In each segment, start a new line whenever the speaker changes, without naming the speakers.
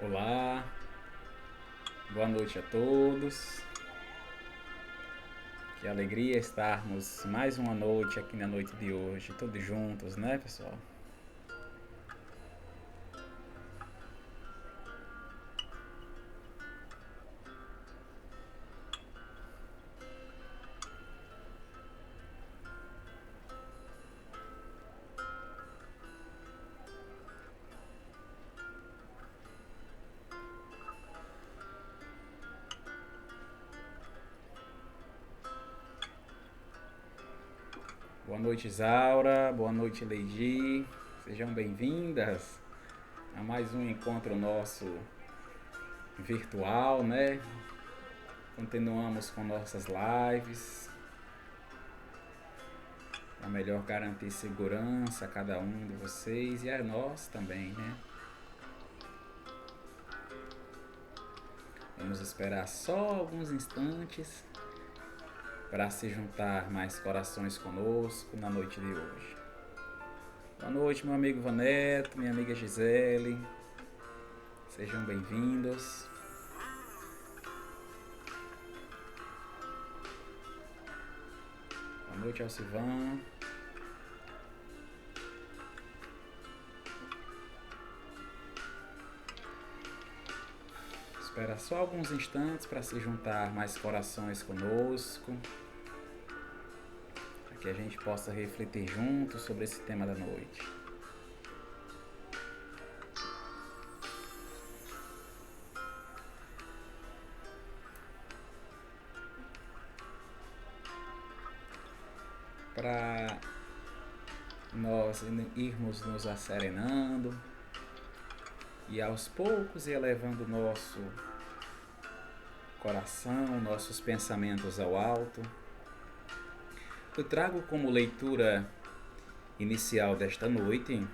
Olá, boa noite a todos. Que alegria estarmos mais uma noite aqui na noite de hoje, todos juntos, né, pessoal? Boa noite, Isaura. Boa noite, Leidi. Sejam bem-vindas a mais um encontro nosso virtual, né? Continuamos com nossas lives para melhor garantir segurança a cada um de vocês e a nós também, né? Vamos esperar só alguns instantes para se juntar mais corações conosco na noite de hoje. Boa noite, meu amigo Vaneto, minha amiga Gisele. Sejam bem-vindos. Boa noite, Alcivan. Espera só alguns instantes para se juntar mais corações conosco, para que a gente possa refletir juntos sobre esse tema da noite. Para nós irmos nos acerenando e aos poucos elevando nosso coração, nossos pensamentos ao alto, eu trago como leitura inicial desta noite,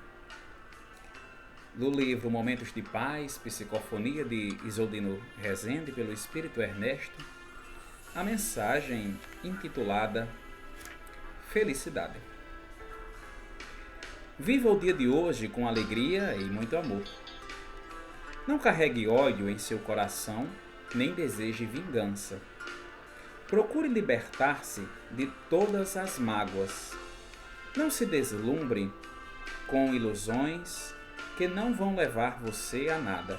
do livro Momentos de Paz, Psicofonia de Isoldino Rezende, pelo Espírito Ernesto, a mensagem intitulada Felicidade. Viva o dia de hoje com alegria e muito amor. Não carregue ódio em seu coração, nem deseje vingança. Procure libertar-se de todas as mágoas. Não se deslumbre com ilusões que não vão levar você a nada.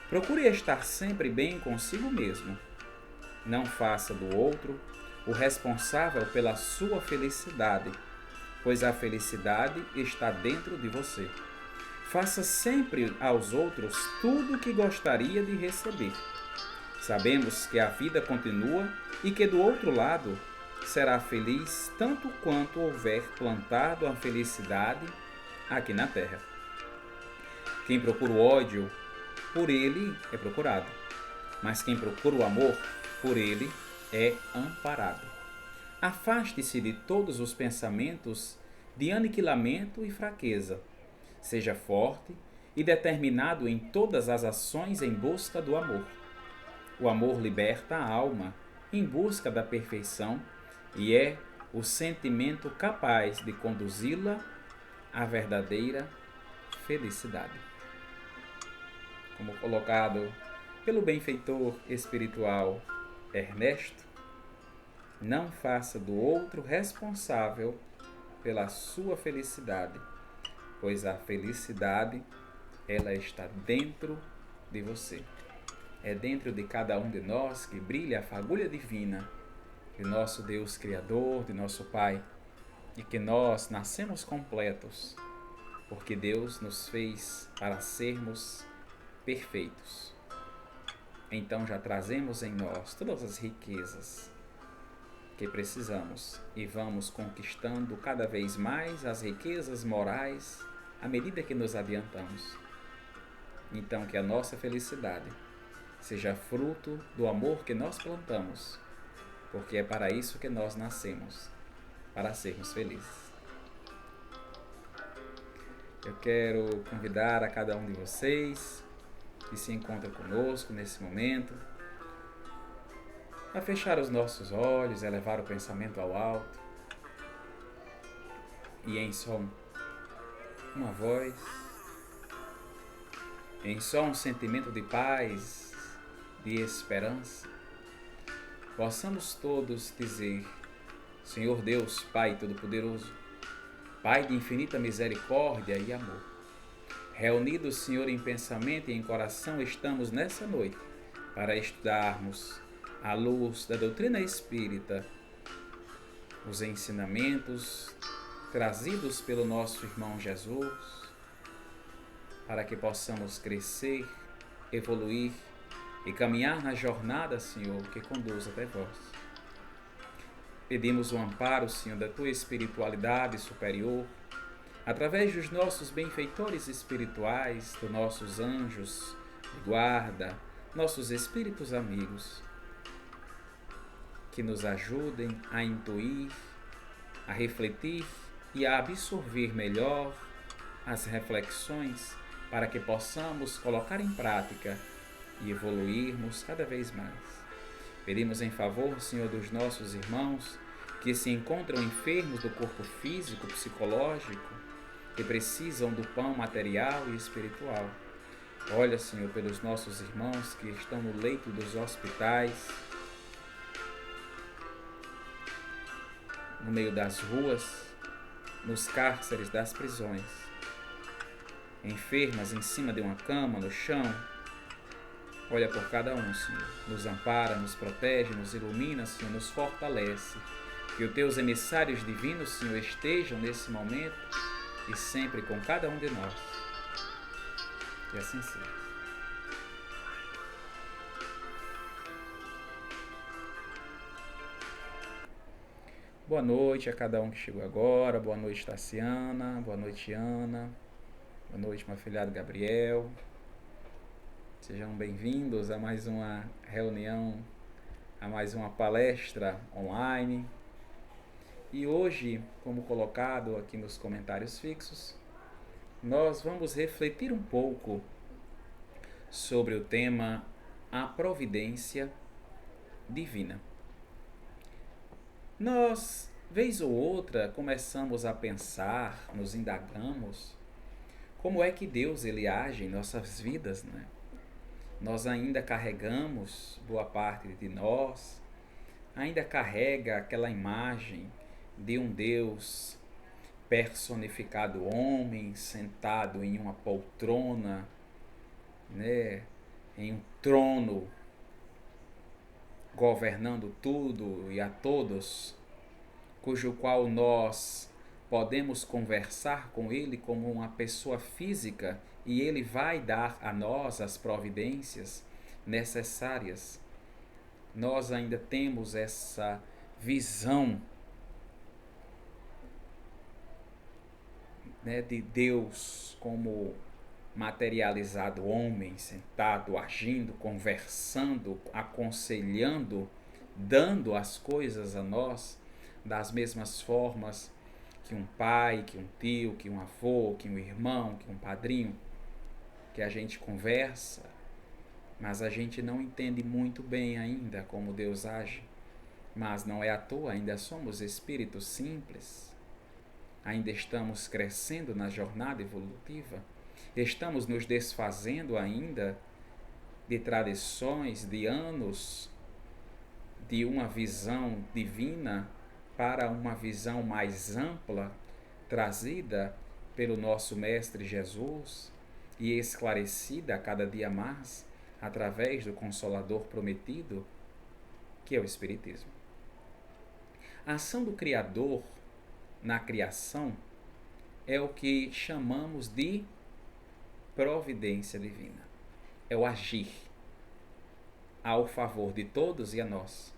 Procure estar sempre bem consigo mesmo. Não faça do outro o responsável pela sua felicidade, pois a felicidade está dentro de você. Faça sempre aos outros tudo o que gostaria de receber. Sabemos que a vida continua e que do outro lado será feliz tanto quanto houver plantado a felicidade aqui na terra. Quem procura o ódio, por ele é procurado, mas quem procura o amor, por ele é amparado. Afaste-se de todos os pensamentos de aniquilamento e fraqueza. Seja forte e determinado em todas as ações em busca do amor. O amor liberta a alma em busca da perfeição e é o sentimento capaz de conduzi-la à verdadeira felicidade. Como colocado pelo benfeitor espiritual Ernesto, não faça do outro responsável pela sua felicidade, pois a felicidade, ela está dentro de você. É dentro de cada um de nós que brilha a fagulha divina de nosso Deus Criador, de nosso Pai, e que nós nascemos completos, porque Deus nos fez para sermos perfeitos. Então já trazemos em nós todas as riquezas que precisamos e vamos conquistando cada vez mais as riquezas morais à medida que nos adiantamos. Então que a nossa felicidade seja fruto do amor que nós plantamos, porque é para isso que nós nascemos, para sermos felizes. Eu quero convidar a cada um de vocês que se encontra conosco nesse momento a fechar os nossos olhos, elevar o pensamento ao alto e em som, uma voz, em só um sentimento de paz, de esperança, possamos todos dizer: Senhor Deus, Pai Todo-Poderoso, Pai de infinita misericórdia e amor, reunidos, Senhor, em pensamento e em coração, estamos nessa noite para estudarmos, à luz da doutrina espírita, os ensinamentos trazidos pelo nosso irmão Jesus, para que possamos crescer, evoluir e caminhar na jornada, Senhor, que conduz até vós. Pedimos o amparo, Senhor, da Tua espiritualidade superior, através dos nossos benfeitores espirituais, dos nossos anjos de guarda, nossos espíritos amigos, que nos ajudem a intuir, a refletir e a absorver melhor as reflexões para que possamos colocar em prática e evoluirmos cada vez mais. Pedimos em favor, Senhor, dos nossos irmãos que se encontram enfermos do corpo físico, psicológico, que precisam do pão material e espiritual. Olha, Senhor, pelos nossos irmãos que estão no leito dos hospitais, no meio das ruas, nos cárceres das prisões, enfermas em cima de uma cama, no chão. Olha por cada um, Senhor. Nos ampara, nos protege, nos ilumina, Senhor, nos fortalece. Que os teus emissários divinos, Senhor, estejam nesse momento e sempre com cada um de nós. Que assim seja. Boa noite a cada um que chegou agora. Boa noite, Tassiana. Boa noite, Ana. Boa noite, meu afilhado Gabriel. Sejam bem-vindos a mais uma reunião, a mais uma palestra online. E hoje, como colocado aqui nos comentários fixos, nós vamos refletir um pouco sobre o tema A Providência Divina. Nós, vez ou outra, começamos a pensar, nos indagamos, como é que Deus ele age em nossas vidas, né? Nós ainda carregamos, boa parte de nós, ainda carrega aquela imagem de um Deus personificado homem, sentado em uma poltrona, né? Em um trono, governando tudo e a todos, cujo qual nós podemos conversar com ele como uma pessoa física e ele vai dar a nós as providências necessárias. Nós ainda temos essa visão, né, de Deus como materializado homem, sentado, agindo, conversando, aconselhando, dando as coisas a nós das mesmas formas que um pai, que um tio, que um avô, que um irmão, que um padrinho, que a gente conversa, mas a gente não entende muito bem ainda como Deus age. Mas não é à toa, ainda somos espíritos simples, ainda estamos crescendo na jornada evolutiva, estamos nos desfazendo ainda de tradições, de anos, de uma visão divina para uma visão mais ampla, trazida pelo nosso Mestre Jesus e esclarecida a cada dia mais através do Consolador prometido, que é o Espiritismo. A ação do Criador na criação é o que chamamos de providência divina. É o agir ao favor de todos e a nós.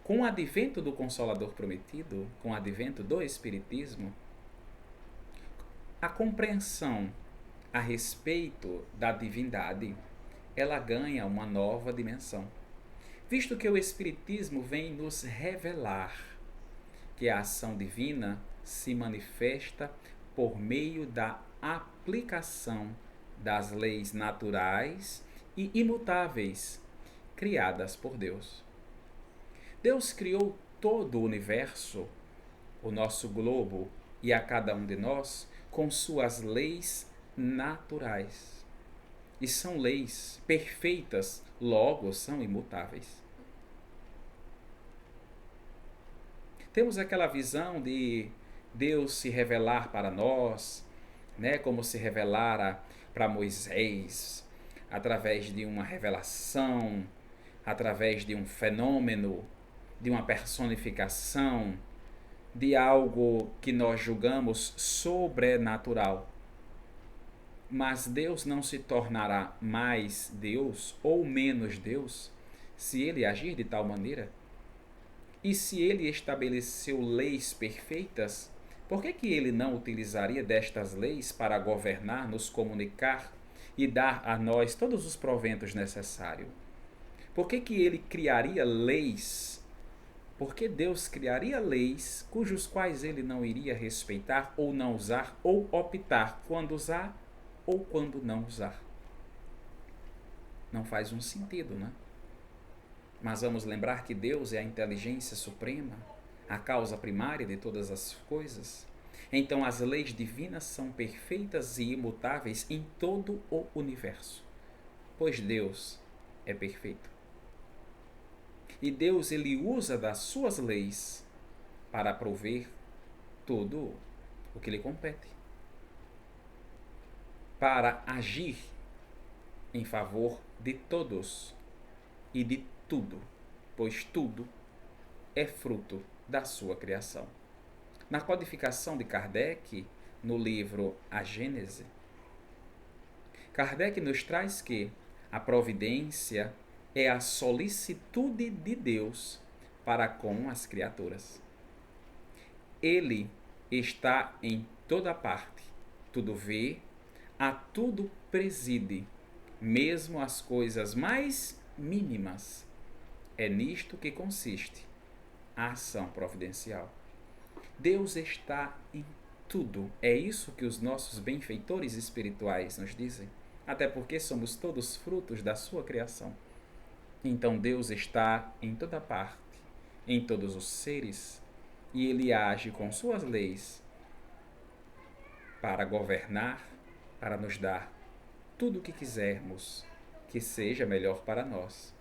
Com o advento do Consolador prometido, com o advento do Espiritismo, a compreensão a respeito da divindade, ela ganha uma nova dimensão, visto que o Espiritismo vem nos revelar que a ação divina se manifesta por meio da aplicação das leis naturais e imutáveis criadas por Deus. Deus criou todo o universo, o nosso globo e a cada um de nós com suas leis naturais. e são leis perfeitas, logo são imutáveis. Temos aquela visão de Deus se revelar para nós, né, como se revelara para Moisés, através de uma revelação, através de um fenômeno, de uma personificação, de algo que nós julgamos sobrenatural. Mas Deus não se tornará mais Deus ou menos Deus se ele agir de tal maneira? E se ele estabeleceu leis perfeitas, por que ele não utilizaria destas leis para governar, nos comunicar e dar a nós todos os proventos necessários? Por que ele criaria leis? Por que Deus criaria leis cujos quais ele não iria respeitar ou não usar, ou optar quando usar ou quando não usar? Não faz um sentido, né? Mas vamos lembrar que Deus é a inteligência suprema, a causa primária de todas as coisas. Então as leis divinas são perfeitas e imutáveis em todo o universo, pois Deus é perfeito. E Deus ele usa das suas leis para prover tudo o que lhe compete, para agir em favor de todos e de tudo, pois tudo é fruto da sua criação. Na codificação de Kardec, no livro A Gênese, Kardec nos traz que a providência é a solicitude de Deus para com as criaturas. Ele está em toda parte, tudo vê, a tudo preside, mesmo as coisas mais mínimas. É nisto que consiste a ação providencial. Deus está em tudo. É isso que os nossos benfeitores espirituais nos dizem. Até porque somos todos frutos da sua criação. Então Deus está em toda parte, em todos os seres, e Ele age com suas leis para governar, para nos dar tudo o que quisermos que seja melhor para nós.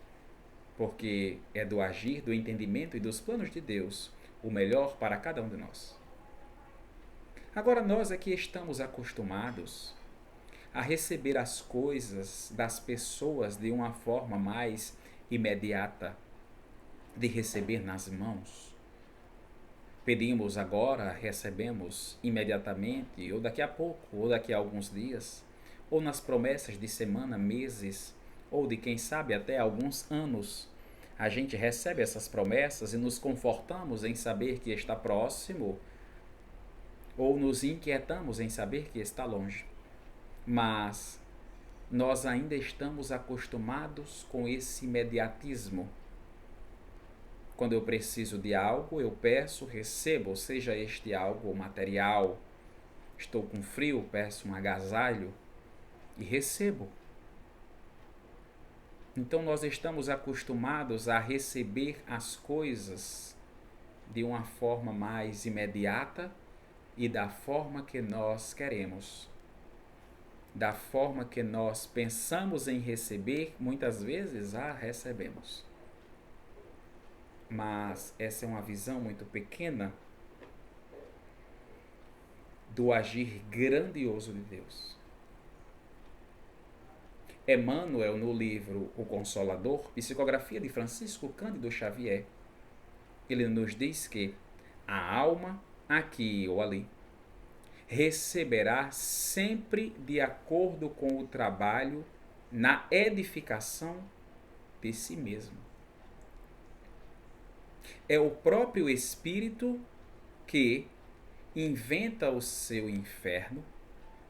Porque é do agir, do entendimento e dos planos de Deus o melhor para cada um de nós. Agora nós aqui estamos acostumados a receber as coisas das pessoas de uma forma mais imediata, de receber nas mãos. Pedimos agora, recebemos imediatamente, ou daqui a pouco, ou daqui a alguns dias, ou nas promessas de semana, meses, ou de quem sabe até alguns anos. A gente recebe essas promessas e nos confortamos em saber que está próximo, ou nos inquietamos em saber que está longe. Mas nós ainda estamos acostumados com esse imediatismo. Quando eu preciso de algo, eu peço, recebo, seja este algo material. Estou com frio, peço um agasalho e recebo. Então nós estamos acostumados a receber as coisas de uma forma mais imediata e da forma que nós queremos. Da forma que nós pensamos em receber, muitas vezes a recebemos. Mas essa é uma visão muito pequena do agir grandioso de Deus. Emmanuel, no livro O Consolador, psicografia de Francisco Cândido Xavier, ele nos diz que a alma, aqui ou ali, receberá sempre de acordo com o trabalho na edificação de si mesmo. É o próprio espírito que inventa o seu inferno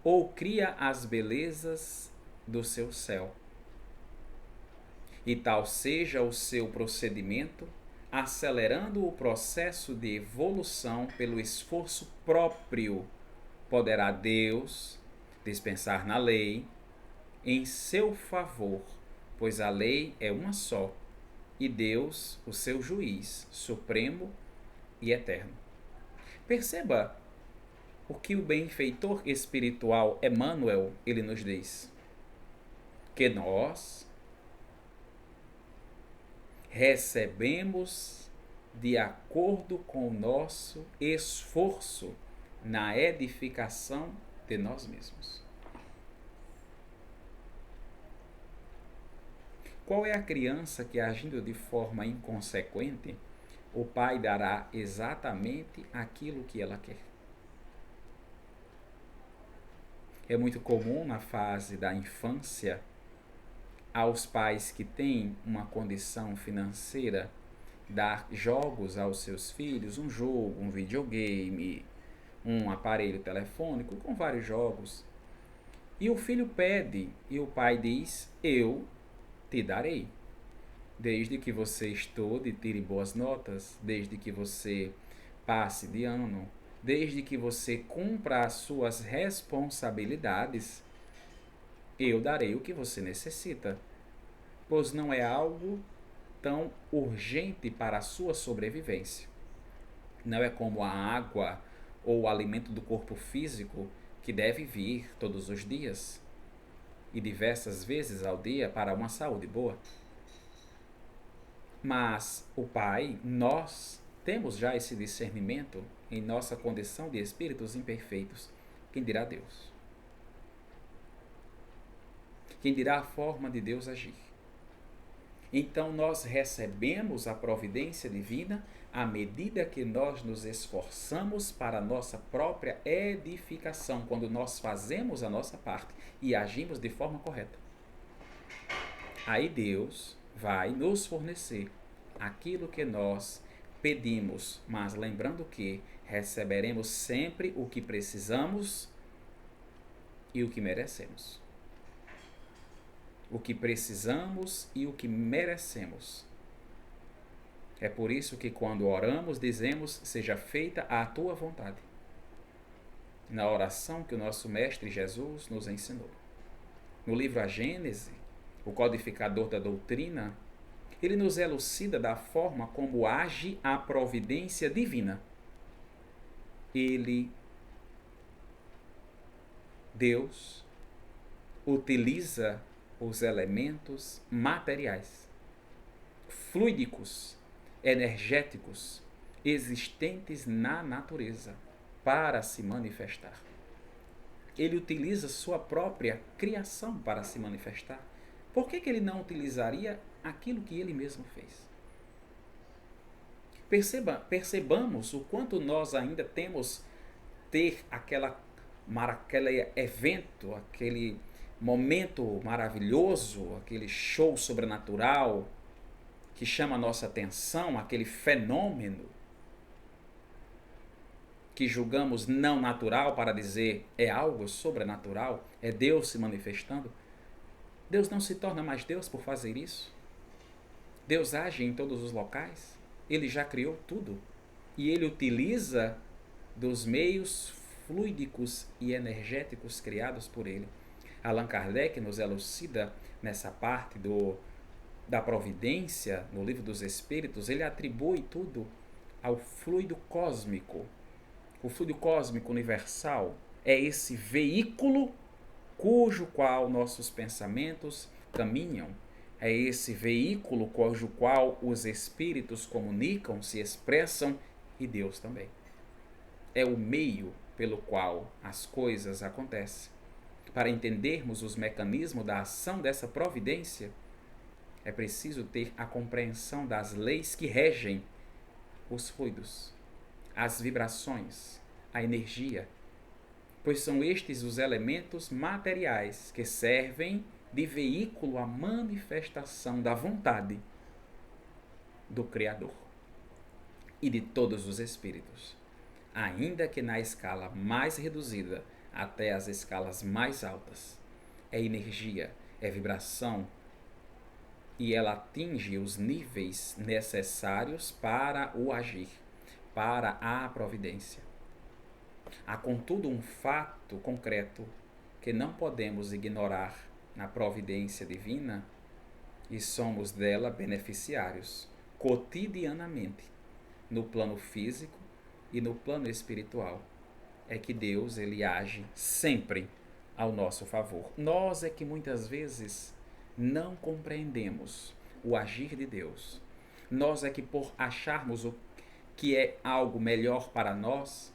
ou cria as belezas do seu céu. E tal seja o seu procedimento, acelerando o processo de evolução pelo esforço próprio, poderá Deus dispensar na lei em seu favor, pois a lei é uma só, e Deus o seu juiz supremo e eterno. Perceba o que o benfeitor espiritual Emmanuel ele nos diz. que nós recebemos de acordo com o nosso esforço na edificação de nós mesmos. Qual é a criança que, agindo de forma inconsequente, o pai dará exatamente aquilo que ela quer? É muito comum na fase da infância aos pais que têm uma condição financeira dar jogos aos seus filhos, um jogo, um videogame, um aparelho telefônico com vários jogos. E o filho pede e o pai diz: eu te darei, desde que você estude e tire boas notas, desde que você passe de ano, desde que você cumpra as suas responsabilidades, eu darei o que você necessita, pois não é algo tão urgente para a sua sobrevivência. Não é como a água ou o alimento do corpo físico que deve vir todos os dias e diversas vezes ao dia para uma saúde boa. Mas o Pai, nós temos já esse discernimento em nossa condição de espíritos imperfeitos. Quem dirá Deus? Quem dirá a forma de Deus agir? Então nós recebemos a providência divina à medida que nós nos esforçamos para a nossa própria edificação, quando nós fazemos a nossa parte e agimos de forma correta. Aí Deus vai nos fornecer aquilo que nós pedimos, mas lembrando que receberemos sempre o que precisamos e o que merecemos. O que precisamos e o que merecemos. É por isso que quando oramos dizemos: seja feita a tua vontade, na oração que o nosso Mestre Jesus nos ensinou. No livro A Gênese, o codificador da doutrina, ele nos elucida da forma como age a providência divina. Deus, utiliza os elementos materiais, fluídicos, energéticos, existentes na natureza para se manifestar. Ele utiliza sua própria criação para se manifestar. Por que ele não utilizaria aquilo que ele mesmo fez? Percebamos o quanto nós ainda temos aquele evento, aquele momento maravilhoso, aquele show sobrenatural que chama a nossa atenção, aquele fenômeno que julgamos não natural para dizer é algo sobrenatural, é Deus se manifestando. Deus não se torna mais Deus por fazer isso. Deus age em todos os locais. Ele já criou tudo. E ele utiliza dos meios fluídicos e energéticos criados por ele. Allan Kardec nos elucida nessa parte da providência, no Livro dos Espíritos, ele atribui tudo ao fluido cósmico. O fluido cósmico universal é esse veículo cujo qual nossos pensamentos caminham. É esse veículo cujo qual os espíritos comunicam, se expressam, e Deus também. É o meio pelo qual as coisas acontecem. Para entendermos os mecanismos da ação dessa providência, é preciso ter a compreensão das leis que regem os fluidos, as vibrações, a energia, pois são estes os elementos materiais que servem de veículo à manifestação da vontade do Criador e de todos os espíritos, ainda que na escala mais reduzida até as escalas mais altas. É energia, é vibração, e ela atinge os níveis necessários para o agir, para a providência. Há, contudo, um fato concreto que não podemos ignorar na providência divina, e somos dela beneficiários cotidianamente, no plano físico e no plano espiritual. É que Deus, ele age sempre ao nosso favor. Nós é que muitas vezes não compreendemos o agir de Deus. Nós é que por acharmos o que é algo melhor para nós,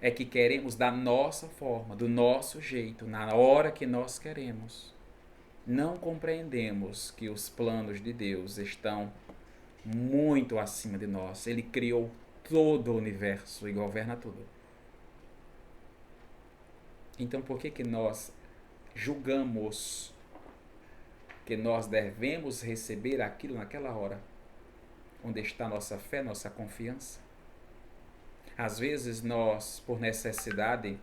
é que queremos da nossa forma, do nosso jeito, na hora que nós queremos. Não compreendemos que os planos de Deus estão muito acima de nós. Ele criou todo o universo e governa tudo. Então por que nós julgamos que nós devemos receber aquilo naquela hora? Onde está nossa fé, nossa confiança? Às vezes nós, por necessidade,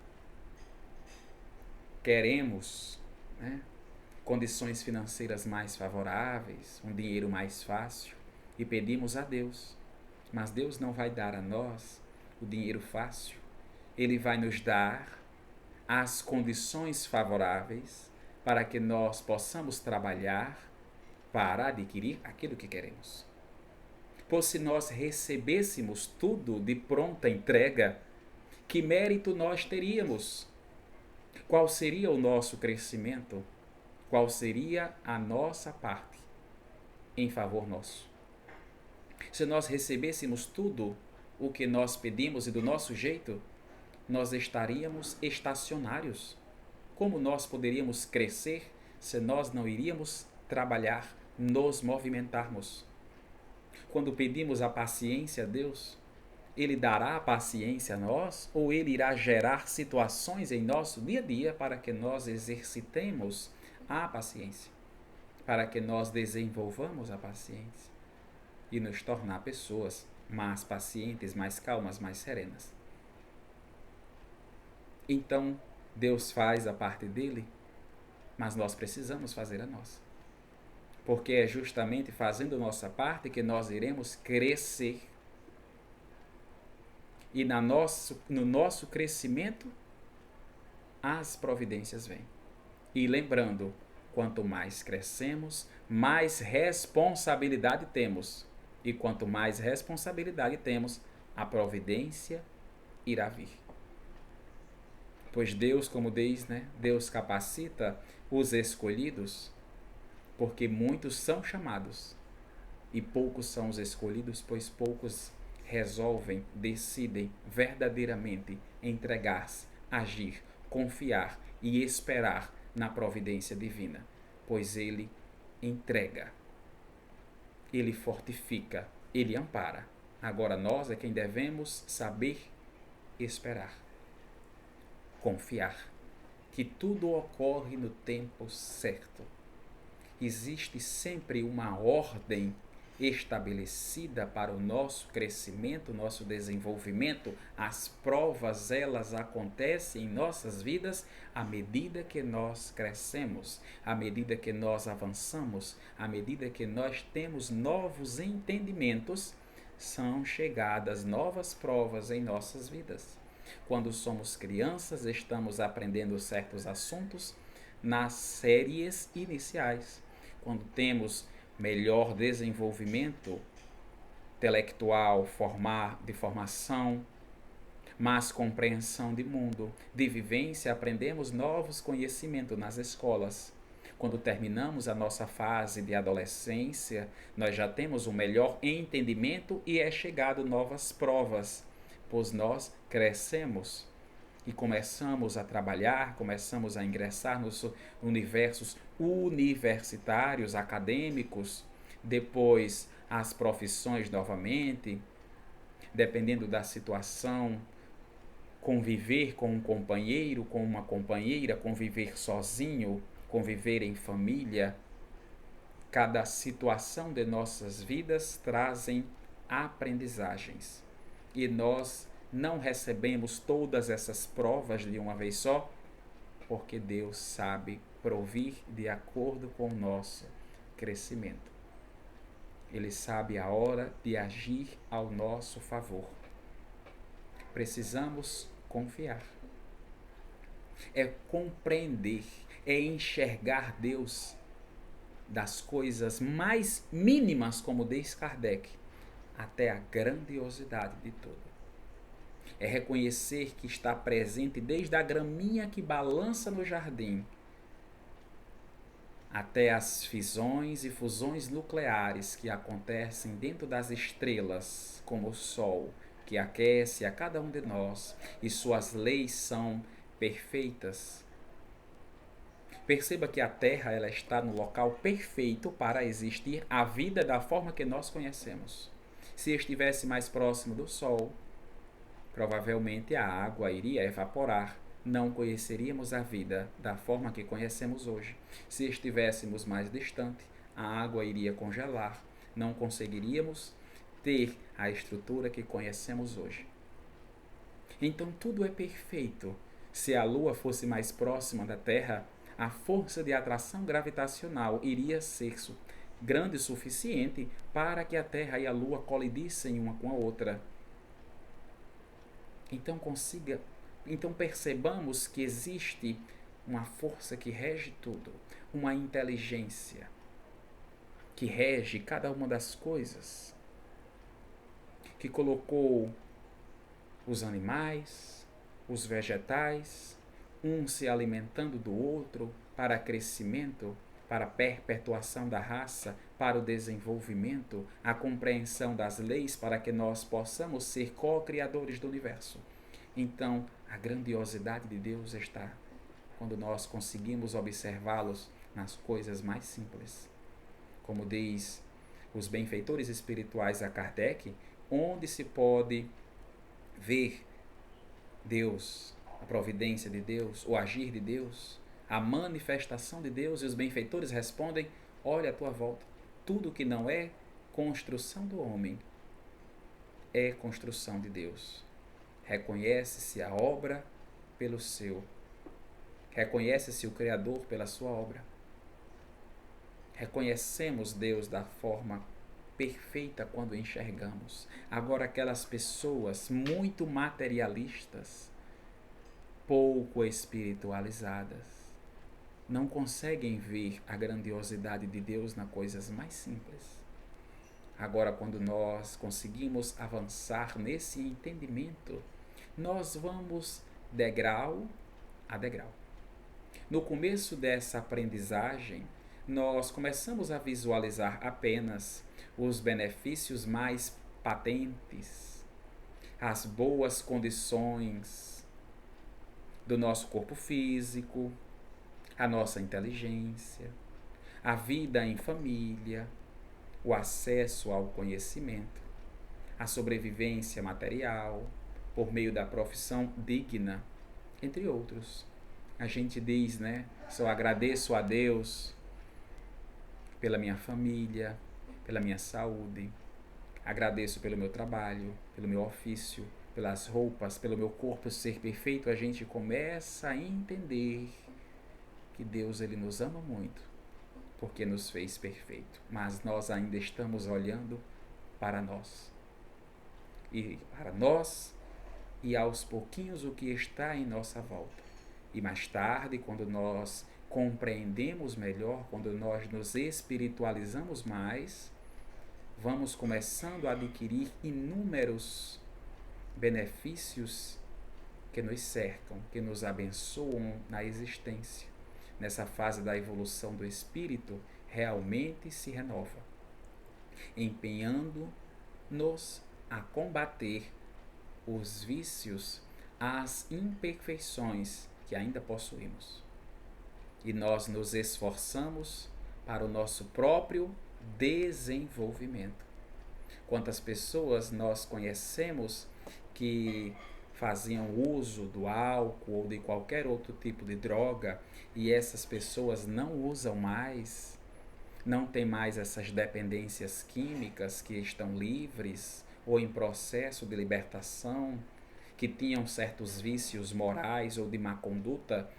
queremos, condições financeiras mais favoráveis, um dinheiro mais fácil, e pedimos a Deus. Mas Deus não vai dar a nós o dinheiro fácil. Ele vai nos dar as condições favoráveis para que nós possamos trabalhar para adquirir aquilo que queremos. Pois se nós recebêssemos tudo de pronta entrega, que mérito nós teríamos? Qual seria o nosso crescimento? Qual seria a nossa parte em favor nosso? Se nós recebêssemos tudo o que nós pedimos e do nosso jeito, nós estaríamos estacionários. Como nós poderíamos crescer se nós não iríamos trabalhar, nos movimentarmos? Quando pedimos a paciência a Deus, Ele dará a paciência a nós ou Ele irá gerar situações em nosso dia a dia para que nós exercitemos a paciência, para que nós desenvolvamos a paciência e nos tornar pessoas mais pacientes, mais calmas, mais serenas. Então, Deus faz a parte dele, mas nós precisamos fazer a nossa. Porque é justamente fazendo nossa parte que nós iremos crescer. E no nosso crescimento, as providências vêm. E lembrando, quanto mais crescemos, mais responsabilidade temos. E quanto mais responsabilidade temos, a providência irá vir. Pois Deus, como diz, Deus capacita os escolhidos, porque muitos são chamados e poucos são os escolhidos, pois poucos resolvem, decidem verdadeiramente entregar-se, agir, confiar e esperar na providência divina, pois Ele entrega, Ele fortifica, Ele ampara. Agora nós é quem devemos saber esperar, confiar que tudo ocorre no tempo certo. Existe sempre uma ordem estabelecida para o nosso crescimento, nosso desenvolvimento. As provas, elas acontecem em nossas vidas à medida que nós crescemos, à medida que nós avançamos, à medida que nós temos novos entendimentos, são chegadas novas provas em nossas vidas. Quando somos crianças, estamos aprendendo certos assuntos nas séries iniciais. Quando temos melhor desenvolvimento intelectual, de formação, mais compreensão de mundo, de vivência, aprendemos novos conhecimentos nas escolas. Quando terminamos a nossa fase de adolescência, nós já temos um melhor entendimento e é chegado novas provas, pois nós crescemos e começamos a trabalhar, começamos a ingressar nos universos universitários, acadêmicos, depois as profissões novamente, dependendo da situação, conviver com um companheiro, com uma companheira, conviver sozinho, conviver em família. Cada situação de nossas vidas trazem aprendizagens e nós não recebemos todas essas provas de uma vez só, porque Deus sabe provir de acordo com o nosso crescimento. Ele sabe a hora de agir ao nosso favor. Precisamos confiar. É compreender, é enxergar Deus das coisas mais mínimas, como diz Kardec, até a grandiosidade de tudo. É reconhecer que está presente desde a graminha que balança no jardim até as fissões e fusões nucleares que acontecem dentro das estrelas, como o Sol, que aquece a cada um de nós, e suas leis são perfeitas. Perceba que a Terra ela está no local perfeito para existir a vida da forma que nós conhecemos. Se estivesse mais próximo do Sol, provavelmente a água iria evaporar. Não conheceríamos a vida da forma que conhecemos hoje. Se estivéssemos mais distante, a água iria congelar. Não conseguiríamos ter a estrutura que conhecemos hoje. Então tudo é perfeito. Se a Lua fosse mais próxima da Terra, a força de atração gravitacional iria ser grande o suficiente para que a Terra e a Lua colidissem uma com a outra. Então percebamos que existe uma força que rege tudo, uma inteligência que rege cada uma das coisas, que colocou os animais, os vegetais, um se alimentando do outro para crescimento, para a perpetuação da raça, para o desenvolvimento, a compreensão das leis para que nós possamos ser co-criadores do universo. Então, a grandiosidade de Deus está quando nós conseguimos observá-los nas coisas mais simples. Como diz os benfeitores espirituais a Kardec, onde se pode ver Deus, a providência de Deus, o agir de Deus, a manifestação de Deus, e os benfeitores respondem: olha à tua volta, tudo que não é construção do homem é construção de Deus. Reconhece-se a obra pelo seu, reconhece-se o Criador pela sua obra. Reconhecemos Deus da forma perfeita quando enxergamos. Agora, aquelas pessoas muito materialistas, pouco espiritualizadas, não conseguem ver a grandiosidade de Deus nas coisas mais simples. Agora, quando nós conseguimos avançar nesse entendimento, nós vamos degrau a degrau. No começo dessa aprendizagem, nós começamos a visualizar apenas os benefícios mais patentes, as boas condições do nosso corpo físico, a nossa inteligência, a vida em família, o acesso ao conhecimento, a sobrevivência material, por meio da profissão digna, entre outros. A gente diz, né? Só agradeço a Deus pela minha família, pela minha saúde, agradeço pelo meu trabalho, pelo meu ofício, pelas roupas, pelo meu corpo ser perfeito. A gente começa a entender que Deus ele nos ama muito, porque nos fez perfeito, mas nós ainda estamos olhando para nós. E para nós e aos pouquinhos o que está em nossa volta. E mais tarde, quando nós compreendemos melhor, quando nós nos espiritualizamos mais, vamos começando a adquirir inúmeros benefícios que nos cercam, que nos abençoam na existência. Nessa fase da evolução do espírito, realmente se renova, empenhando-nos a combater os vícios, as imperfeições que ainda possuímos. E nós nos esforçamos para o nosso próprio desenvolvimento. Quantas pessoas nós conhecemos que faziam uso do álcool ou de qualquer outro tipo de droga, e essas pessoas não usam mais, não tem mais essas dependências químicas, que estão livres ou em processo de libertação, que tinham certos vícios morais ou de má conduta,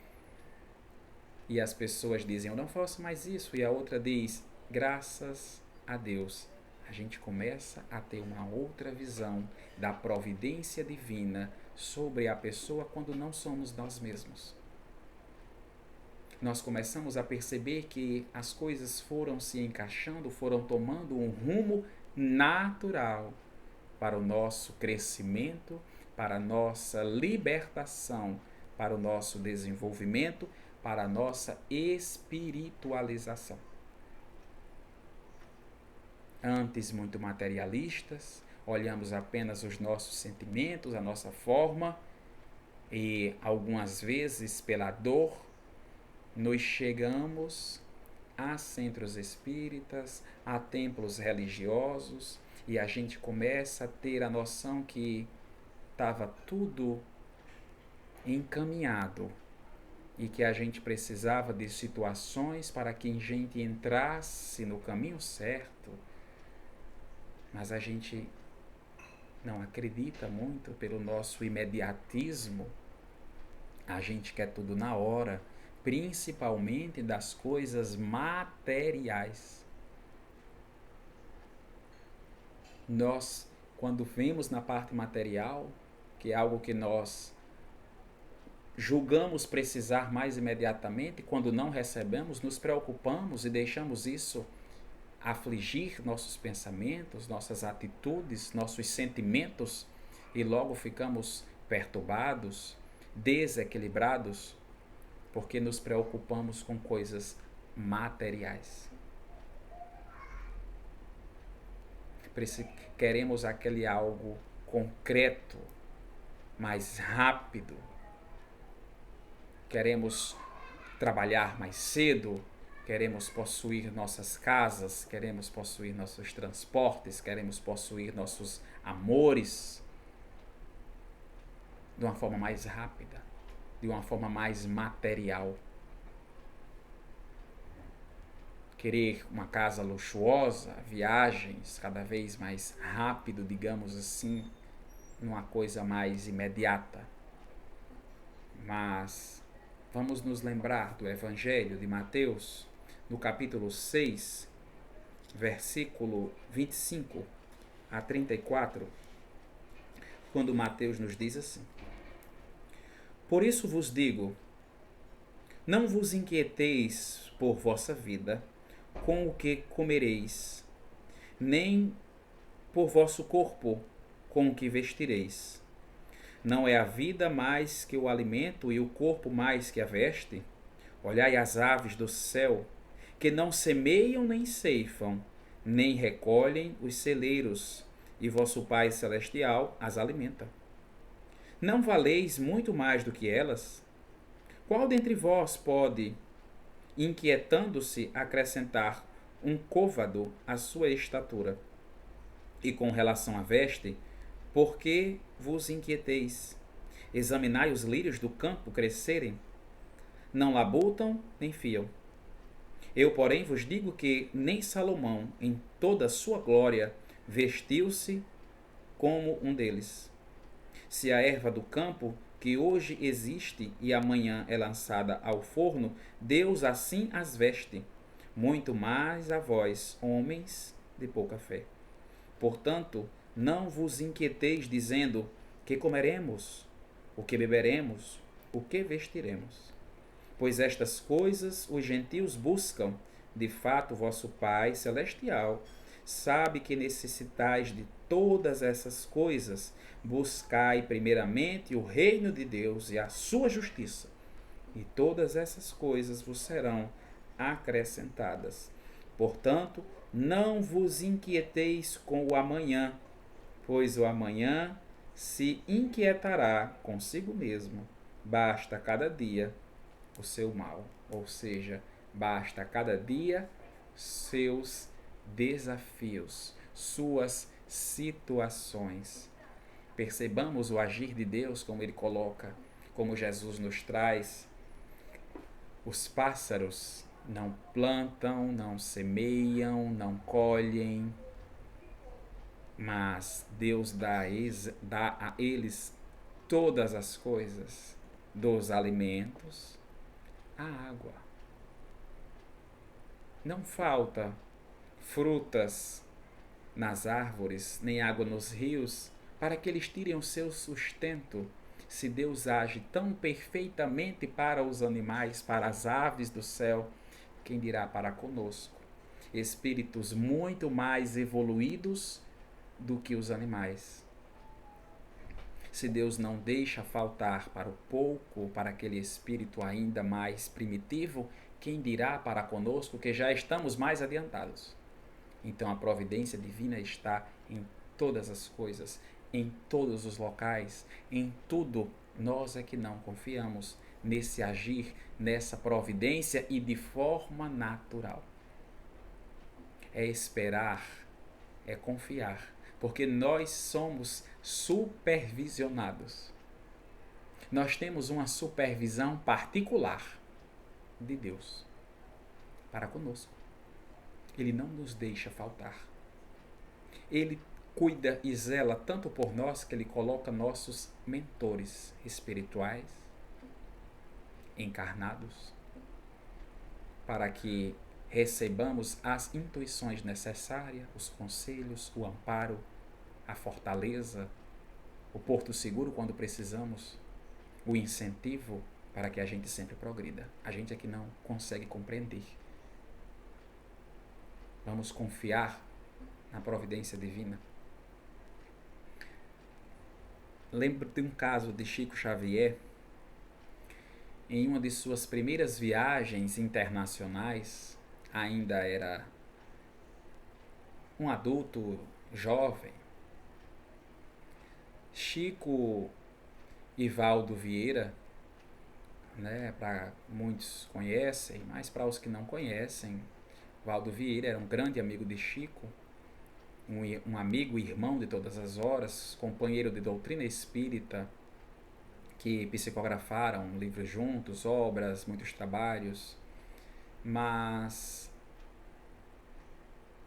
e as pessoas dizem: eu não faço mais isso, e a outra diz: graças a Deus. A gente começa a ter uma outra visão da providência divina sobre a pessoa quando não somos nós mesmos. Nós começamos a perceber que as coisas foram se encaixando, foram tomando um rumo natural para o nosso crescimento, para a nossa libertação, para o nosso desenvolvimento, para a nossa espiritualização. Antes muito materialistas, olhamos apenas os nossos sentimentos, a nossa forma, e algumas vezes pela dor nos chegamos a centros espíritas, a templos religiosos, e a gente começa a ter a noção que estava tudo encaminhado e que a gente precisava de situações para que a gente entrasse no caminho certo, mas a gente não acredita muito pelo nosso imediatismo. A gente quer tudo na hora, principalmente das coisas materiais. Nós, quando vemos na parte material, que é algo que nós julgamos precisar mais imediatamente, quando não recebemos, nos preocupamos e deixamos isso afligir nossos pensamentos, nossas atitudes, nossos sentimentos, e logo ficamos perturbados, desequilibrados, porque nos preocupamos com coisas materiais. Queremos aquele algo concreto, mais rápido. Queremos trabalhar mais cedo, queremos possuir nossas casas, queremos possuir nossos transportes, queremos possuir nossos amores de uma forma mais rápida, de uma forma mais material. Querer uma casa luxuosa, viagens cada vez mais rápido, digamos assim, numa coisa mais imediata. Mas vamos nos lembrar do Evangelho de Mateus, no capítulo 6, versículo 25 a 34, quando Mateus nos diz assim: Por isso vos digo, não vos inquieteis por vossa vida, com o que comereis, nem por vosso corpo, com o que vestireis. Não é a vida mais que o alimento e o corpo mais que a veste? Olhai as aves do céu, que não semeiam nem ceifam, nem recolhem os celeiros, e vosso Pai Celestial as alimenta. Não valeis muito mais do que elas? Qual dentre vós pode, inquietando-se, acrescentar um côvado à sua estatura? E com relação à veste, por que vos inquieteis? Examinai os lírios do campo crescerem? Não labutam nem fiam. Eu, porém, vos digo que nem Salomão, em toda a sua glória, vestiu-se como um deles. Se a erva do campo, que hoje existe e amanhã é lançada ao forno, Deus assim as veste, muito mais a vós, homens de pouca fé. Portanto, não vos inquieteis dizendo: que comeremos, o que beberemos, o que vestiremos. Pois estas coisas os gentios buscam. De fato, vosso Pai Celestial sabe que necessitais de todas essas coisas. Buscai primeiramente o reino de Deus e a sua justiça, e todas essas coisas vos serão acrescentadas. Portanto, não vos inquieteis com o amanhã, pois o amanhã se inquietará consigo mesmo. Basta cada dia o seu mal, ou seja, basta cada dia seus desafios, suas situações. Percebamos o agir de Deus, como Ele coloca, como Jesus nos traz. Os pássaros não plantam, não semeiam, não colhem, mas Deus dá a eles todas as coisas, dos alimentos à água. Não falta frutas nas árvores, nem água nos rios, para que eles tirem o seu sustento. Se Deus age tão perfeitamente para os animais, para as aves do céu, quem dirá para conosco? Espíritos muito mais evoluídos do que os animais. Se Deus não deixa faltar para o pouco, para aquele espírito ainda mais primitivo, quem dirá para conosco que já estamos mais adiantados? Então a providência divina está em todas as coisas, em todos os locais, em tudo. Nós é que não confiamos nesse agir, nessa providência e de forma natural. É esperar, é confiar, porque nós somos supervisionados. Nós temos uma supervisão particular de Deus para conosco. Ele não nos deixa faltar. Ele cuida e zela tanto por nós que ele coloca nossos mentores espirituais, encarnados, para que recebamos as intuições necessárias, os conselhos, o amparo, a fortaleza, o porto seguro quando precisamos, o incentivo para que a gente sempre progrida. A gente é que não consegue compreender. Vamos confiar na providência divina. Lembro de um caso de Chico Xavier, em uma de suas primeiras viagens internacionais, ainda era um adulto jovem. Chico Ivaldo Vieira, né, para muitos conhecem, mas para os que não conhecem, Valdo Vieira era um grande amigo de Chico, um amigo e irmão de todas as horas, companheiro de doutrina espírita, que psicografaram livros juntos, obras, muitos trabalhos. Mas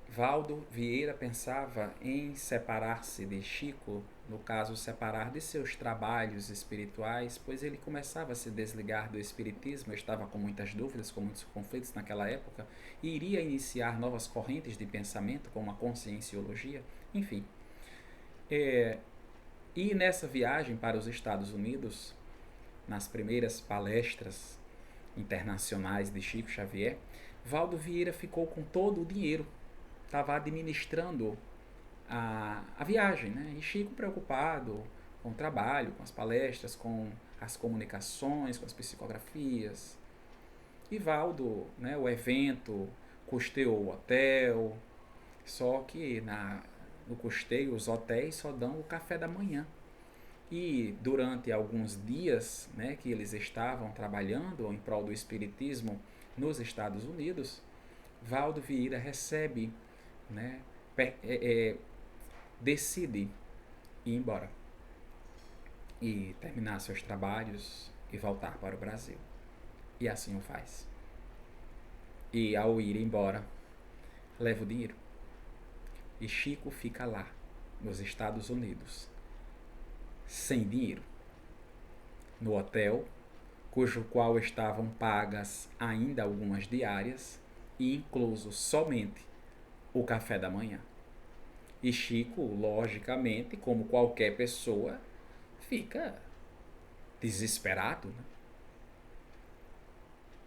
Valdo Vieira pensava em separar-se de Chico, no caso, separar de seus trabalhos espirituais, pois ele começava a se desligar do espiritismo, estava com muitas dúvidas, com muitos conflitos naquela época, e iria iniciar novas correntes de pensamento, como a conscienciologia, enfim. E nessa viagem para os Estados Unidos, nas primeiras palestras internacionais de Chico Xavier, Valdo Vieira ficou com todo o dinheiro, estava administrando a viagem, né? E Chico preocupado com o trabalho, com as palestras, com as comunicações, com as psicografias. E Valdo, né, o evento, custeou o hotel, só que no custeio os hotéis só dão o café da manhã. E durante alguns dias, né, que eles estavam trabalhando em prol do espiritismo nos Estados Unidos, Valdo Vieira recebe, né, decide ir embora e terminar seus trabalhos e voltar para o Brasil. E assim o faz. E ao ir embora, leva o dinheiro. E Chico fica lá, nos Estados Unidos, sem dinheiro, no hotel, cujo qual estavam pagas ainda algumas diárias e incluso somente o café da manhã. E Chico, logicamente, como qualquer pessoa, fica desesperado, né?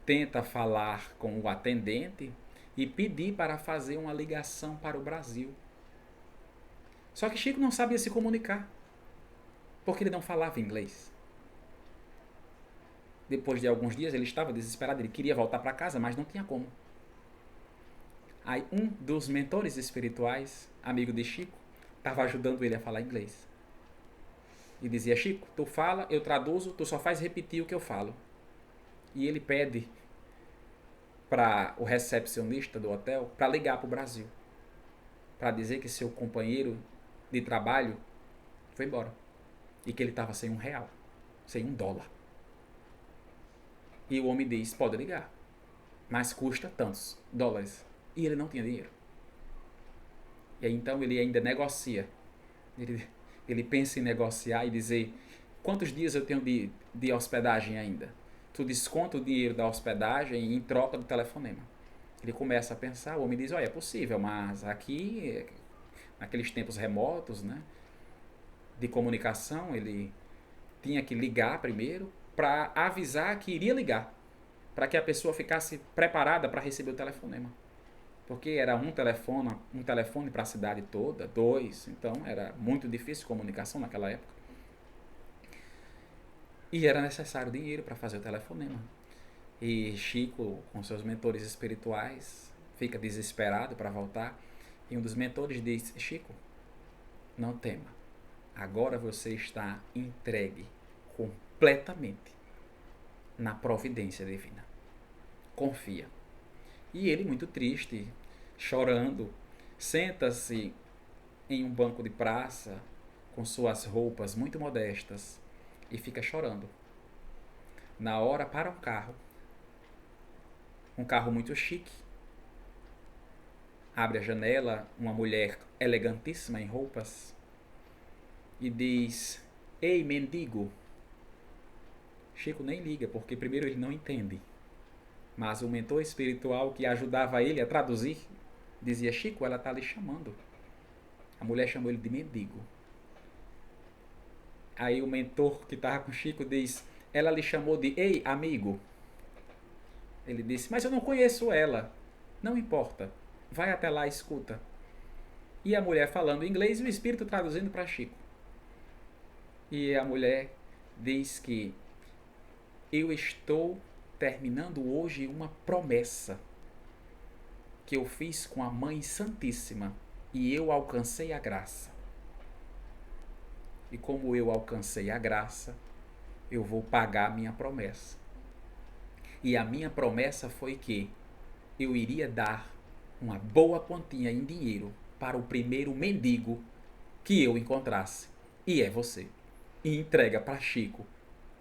Tenta falar com o atendente e pedir para fazer uma ligação para o Brasil. Só que Chico não sabia se comunicar, porque ele não falava inglês. Depois de alguns dias ele estava desesperado, ele queria voltar para casa, mas não tinha como. Aí um dos mentores espirituais, amigo de Chico, estava ajudando ele a falar inglês. E dizia: Chico, tu fala, eu traduzo, tu só faz repetir o que eu falo. E ele pede para o recepcionista do hotel para ligar para o Brasil, para dizer que seu companheiro de trabalho foi embora e que ele estava sem R$1, sem $1. E o homem diz: pode ligar, mas custa tantos dólares. E ele não tinha dinheiro. E aí então ele ainda negocia. Ele pensa em negociar e dizer: quantos dias eu tenho de hospedagem ainda? Tu desconta o dinheiro da hospedagem em troca do telefonema. Ele começa a pensar, o homem diz: olha, é possível, mas aqui, naqueles tempos remotos, né, de comunicação, ele tinha que ligar primeiro para avisar que iria ligar, para que a pessoa ficasse preparada para receber o telefonema. Porque era um telefone para a cidade toda, 2, então era muito difícil comunicação naquela época. E era necessário dinheiro para fazer o telefonema. E Chico, com seus mentores espirituais, fica desesperado para voltar. E um dos mentores diz: Chico, não tema. Agora você está entregue completamente na providência divina. Confia. E ele, muito triste, chorando, senta-se em um banco de praça com suas roupas muito modestas e fica chorando. Na hora, para um carro muito chique. Abre a janela uma mulher elegantíssima em roupas e diz: Ei, mendigo. Chico nem liga, porque primeiro ele não entende. Mas o mentor espiritual que ajudava ele a traduzir dizia: Chico, ela está lhe chamando. A mulher chamou ele de mendigo. Aí o mentor que estava com Chico diz: ela lhe chamou de ei, amigo. Ele disse: mas eu não conheço ela. Não importa. Vai até lá e escuta. E a mulher falando inglês e o espírito traduzindo para Chico. E a mulher diz que eu estou terminando hoje uma promessa que eu fiz com a Mãe Santíssima e eu alcancei a graça. E como eu alcancei a graça, eu vou pagar a minha promessa. E a minha promessa foi que eu iria dar uma boa quantia em dinheiro para o primeiro mendigo que eu encontrasse. E é você. E entrega para Chico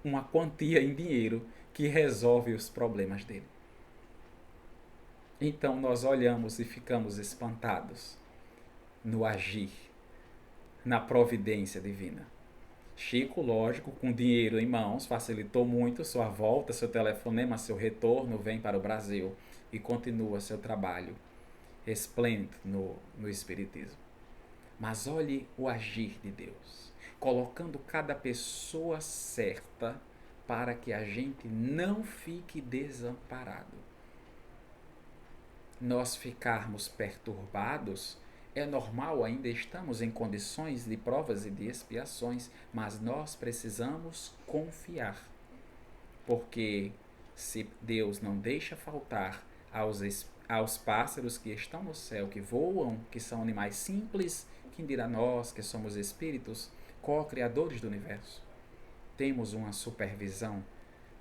uma quantia em dinheiro que resolve os problemas dele. Então nós olhamos e ficamos espantados no agir, na providência divina. Chico, lógico, com dinheiro em mãos, facilitou muito sua volta, seu telefonema, seu retorno, vem para o Brasil e continua seu trabalho esplêndido no Espiritismo. Mas olhe o agir de Deus, colocando cada pessoa certa para que a gente não fique desamparado. Nós ficarmos perturbados é normal, ainda estamos em condições de provas e de expiações, mas nós precisamos confiar. Porque se Deus não deixa faltar aos pássaros que estão no céu, que voam, que são animais simples, quem dirá nós, que somos espíritos, co-criadores do universo? Temos uma supervisão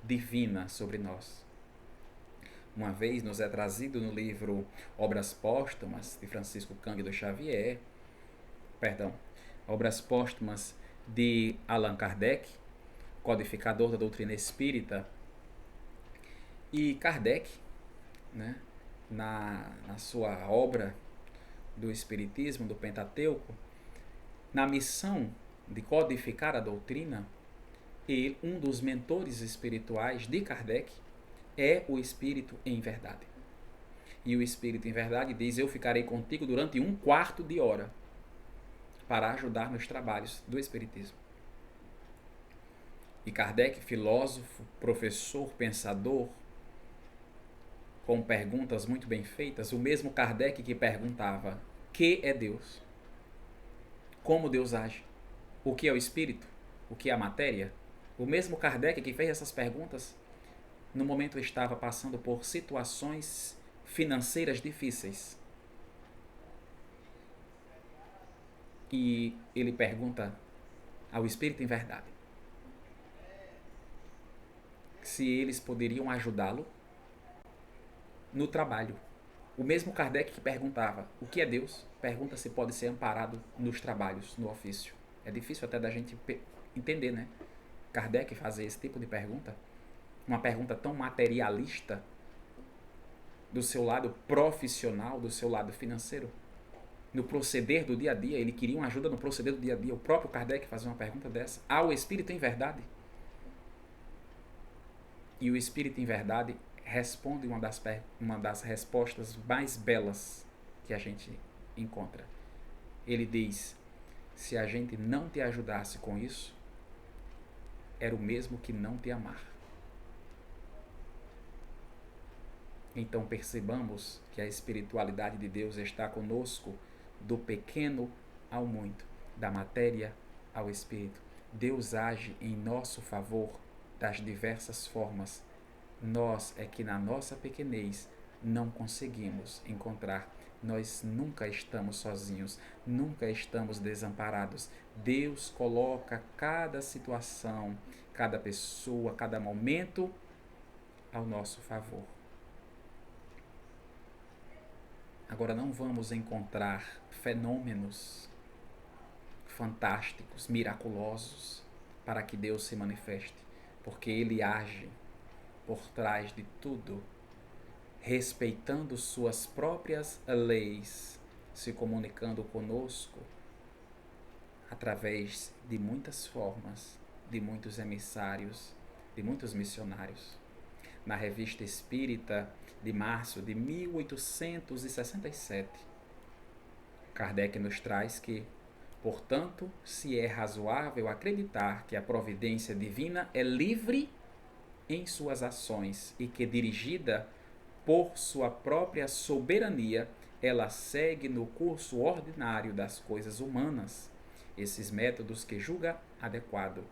divina sobre nós. Uma vez nos é trazido no livro Obras Póstumas, de Francisco Cândido Xavier, Obras Póstumas de Allan Kardec, codificador da doutrina espírita. E Kardec, né, na sua obra do Espiritismo, do Pentateuco, na missão de codificar a doutrina, um dos mentores espirituais de Kardec é o Espírito em Verdade. E o Espírito em Verdade diz: eu ficarei contigo durante 1/4 de hora para ajudar nos trabalhos do Espiritismo. E Kardec, filósofo, professor, pensador, com perguntas muito bem feitas, o mesmo Kardec que perguntava: que é Deus? Como Deus age? O que é o Espírito? O que é a matéria? O mesmo Kardec que fez essas perguntas, no momento estava passando por situações financeiras difíceis. E ele pergunta ao Espírito em Verdade se eles poderiam ajudá-lo no trabalho. O mesmo Kardec que perguntava o que é Deus, pergunta se pode ser amparado nos trabalhos, no ofício. É difícil até da gente entender, né? Kardec fazer esse tipo de pergunta, uma pergunta tão materialista do seu lado profissional, do seu lado financeiro, no proceder do dia a dia. Ele queria uma ajuda no proceder do dia a dia. O próprio Kardec fazia uma pergunta dessa ao Espírito em Verdade. E o Espírito em Verdade responde uma das respostas mais belas que a gente encontra. Ele diz: se a gente não te ajudasse com isso, era o mesmo que não te amar. Então percebamos que a espiritualidade de Deus está conosco do pequeno ao muito, da matéria ao espírito. Deus age em nosso favor das diversas formas, nós é que na nossa pequenez não conseguimos encontrar. Nós nunca estamos sozinhos, nunca estamos desamparados. Deus coloca cada situação, cada pessoa, cada momento ao nosso favor. Agora não vamos encontrar fenômenos fantásticos, miraculosos, para que Deus se manifeste, porque Ele age por trás de tudo, respeitando suas próprias leis, se comunicando conosco através de muitas formas, de muitos emissários, de muitos missionários. Na Revista Espírita de março de 1867, Kardec nos traz que, portanto, se é razoável acreditar que a providência divina é livre em suas ações e que, dirigida por sua própria soberania, ela segue no curso ordinário das coisas humanas esses métodos que julga adequado.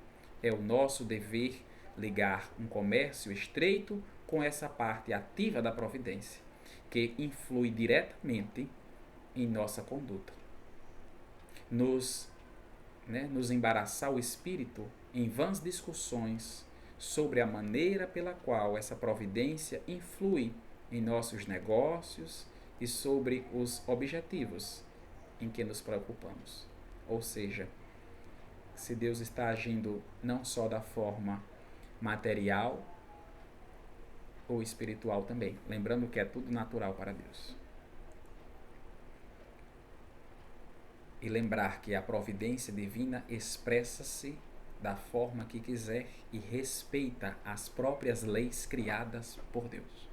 É o nosso dever ligar um comércio estreito com essa parte ativa da providência, que influi diretamente em nossa conduta. Nos embaraçar o espírito em vãs discussões sobre a maneira pela qual essa providência influi em nossos negócios e sobre os objetivos em que nos preocupamos. Ou seja, se Deus está agindo não só da forma material ou espiritual também, lembrando que é tudo natural para Deus. E lembrar que a providência divina expressa-se da forma que quiser e respeita as próprias leis criadas por Deus.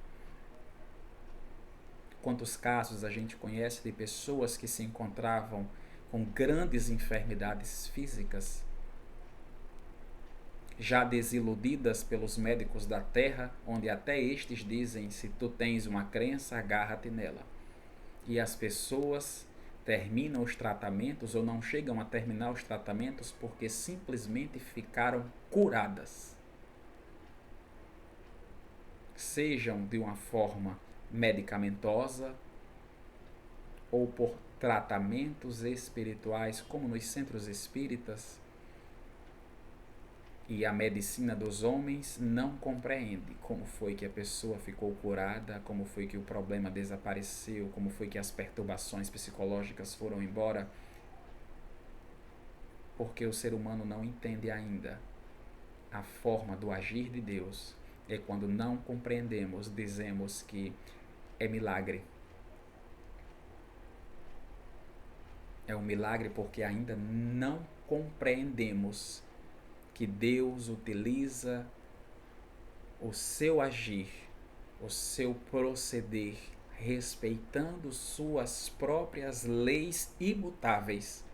Quantos casos a gente conhece de pessoas que se encontravam com grandes enfermidades físicas, já desiludidas pelos médicos da terra, onde até estes dizem: se tu tens uma crença, agarra-te nela. E as pessoas terminam os tratamentos ou não chegam a terminar os tratamentos porque simplesmente ficaram curadas. Sejam de uma forma medicamentosa ou por tratamentos espirituais, como nos centros espíritas. E a medicina dos homens não compreende como foi que a pessoa ficou curada, como foi que o problema desapareceu, como foi que as perturbações psicológicas foram embora, porque o ser humano não entende ainda a forma do agir de Deus. É quando não compreendemos, dizemos que é milagre. É um milagre porque ainda não compreendemos que Deus utiliza o seu agir, o seu proceder, respeitando suas próprias leis imutáveis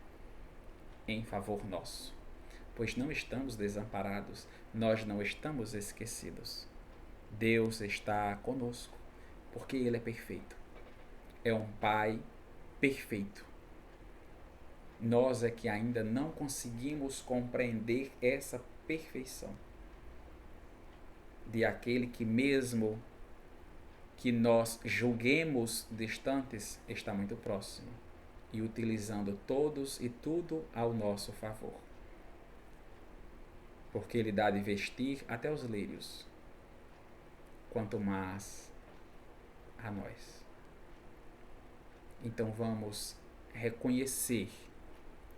em favor nosso. Pois não estamos desamparados, nós não estamos esquecidos. Deus está conosco, porque Ele é perfeito. É um Pai perfeito. Nós é que ainda não conseguimos compreender essa perfeição de aquele que, mesmo que nós julguemos distantes, está muito próximo e utilizando todos e tudo ao nosso favor. Porque Ele dá de vestir até os lírios, quanto mais a nós. Então vamos reconhecer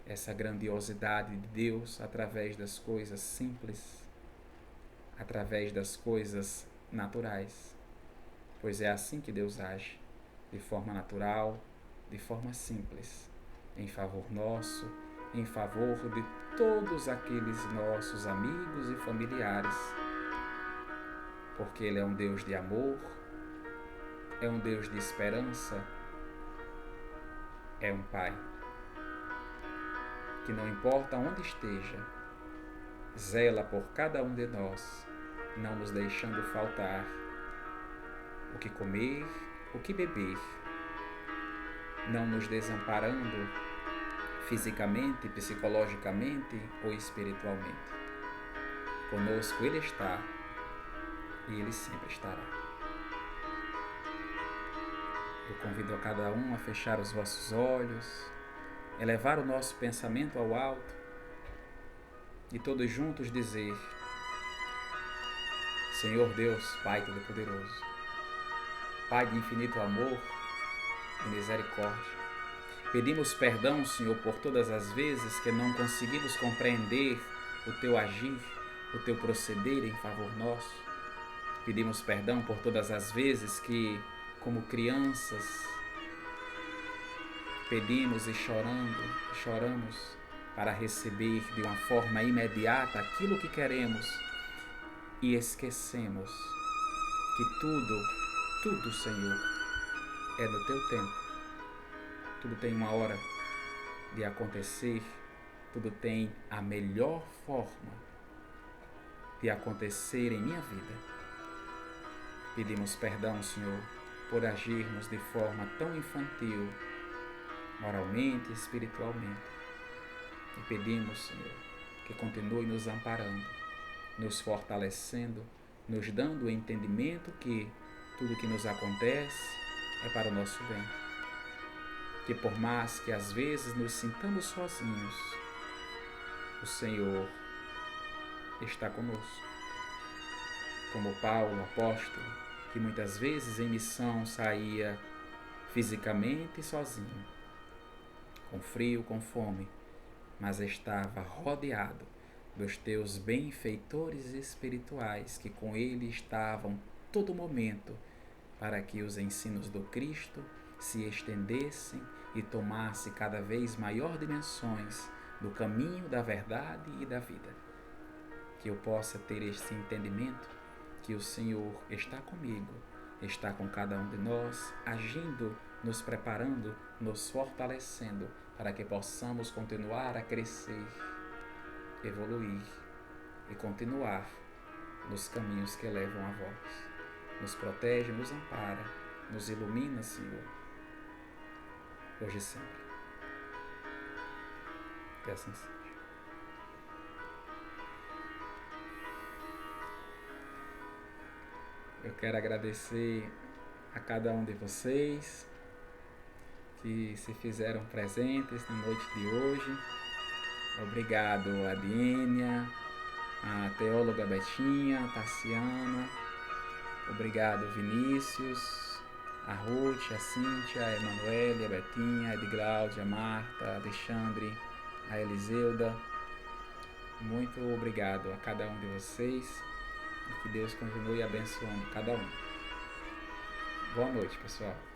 essa grandiosidade de Deus através das coisas simples, através das coisas naturais, pois é assim que Deus age, de forma natural, de forma simples, em favor nosso, em favor de todos aqueles nossos amigos e familiares, porque Ele é um Deus de amor, é um Deus de esperança, é um Pai que, não importa onde esteja, zela por cada um de nós, não nos deixando faltar o que comer, o que beber, não nos desamparando fisicamente, psicologicamente ou espiritualmente. Conosco Ele está e Ele sempre estará. Eu convido a cada um a fechar os vossos olhos, elevar o nosso pensamento ao alto e todos juntos dizer: Senhor Deus, Pai Todo-Poderoso, Pai de infinito amor e misericórdia, pedimos perdão, Senhor, por todas as vezes que não conseguimos compreender o Teu agir, o Teu proceder em favor nosso. Pedimos perdão por todas as vezes que, como crianças, pedimos e choramos para receber de uma forma imediata aquilo que queremos e esquecemos que tudo, Senhor, é no Teu tempo. Tudo tem uma hora de acontecer, tudo tem a melhor forma de acontecer em minha vida. Pedimos perdão, Senhor, por agirmos de forma tão infantil, moralmente e espiritualmente. E pedimos, Senhor, que continue nos amparando, nos fortalecendo, nos dando o entendimento que tudo que nos acontece é para o nosso bem. Que por mais que às vezes nos sintamos sozinhos, o Senhor está conosco. Como Paulo, apóstolo, que muitas vezes em missão saía fisicamente sozinho, com frio, com fome, mas estava rodeado dos teus benfeitores espirituais que com ele estavam todo momento para que os ensinos do Cristo se estendessem e tomasse cada vez maior dimensões do caminho da verdade e da vida. Que eu possa ter este entendimento que o Senhor está comigo, está com cada um de nós, agindo, nos preparando, nos fortalecendo para que possamos continuar a crescer, evoluir e continuar nos caminhos que levam a vós. Nos protege, nos ampara, nos ilumina, Senhor, hoje e sempre. Que assim seja. Eu quero agradecer a cada um de vocês que se fizeram presentes na noite de hoje. Obrigado a Diênia, a teóloga Betinha, a Tassiana. Obrigado Vinícius, a Ruth, a Cíntia, a Emanuele, a Betinha, a Edgláudia, a Marta, a Alexandre, a Eliseuda. Muito obrigado a cada um de vocês e que Deus continue abençoando cada um. Boa noite, pessoal.